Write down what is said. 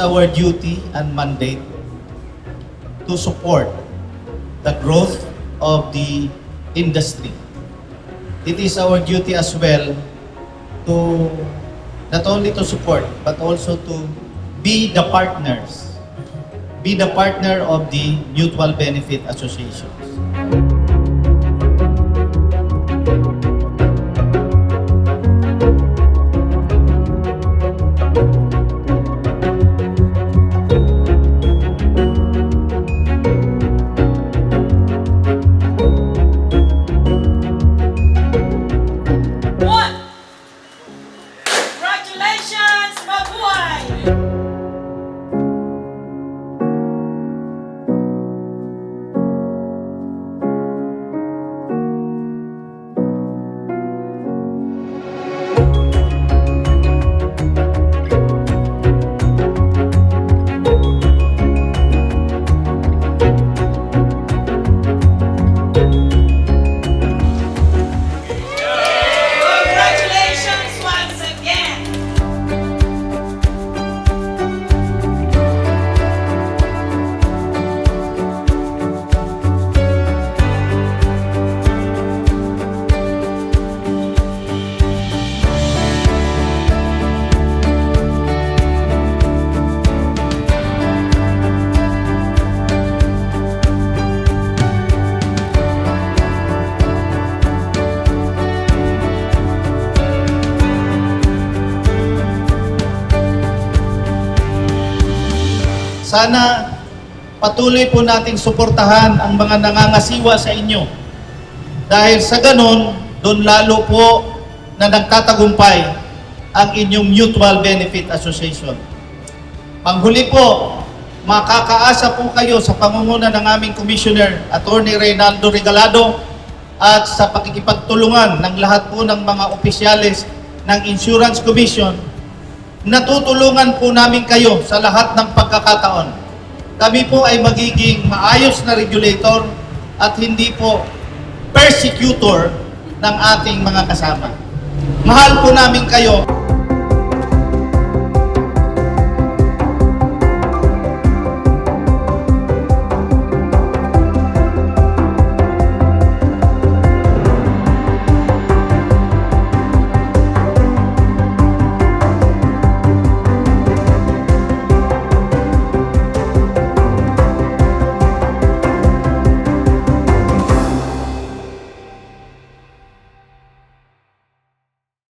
our duty and mandate to support the growth of the industry. It is our duty as well to not only to support but also to be the partners, be the partner of the mutual benefit associations. Congratulations, Mabuhay! Congratulations once again! Sana patuloy po nating suportahan ang mga nangangasiwa sa inyo. Dahil sa ganon, doon lalo po na nagtatagumpay ang inyong Mutual Benefit Association. Panghuli po, makakaasa po kayo sa pangunguna ng aming Commissioner, Attorney Reynaldo Regalado, at sa pakikipagtulungan ng lahat po ng mga opisyales ng Insurance Commission. Natutulungan po namin kayo sa lahat ng pagkakataon. Kami po ay magiging maayos na regulator at hindi po persecutor ng ating mga kasama. Mahal po namin kayo.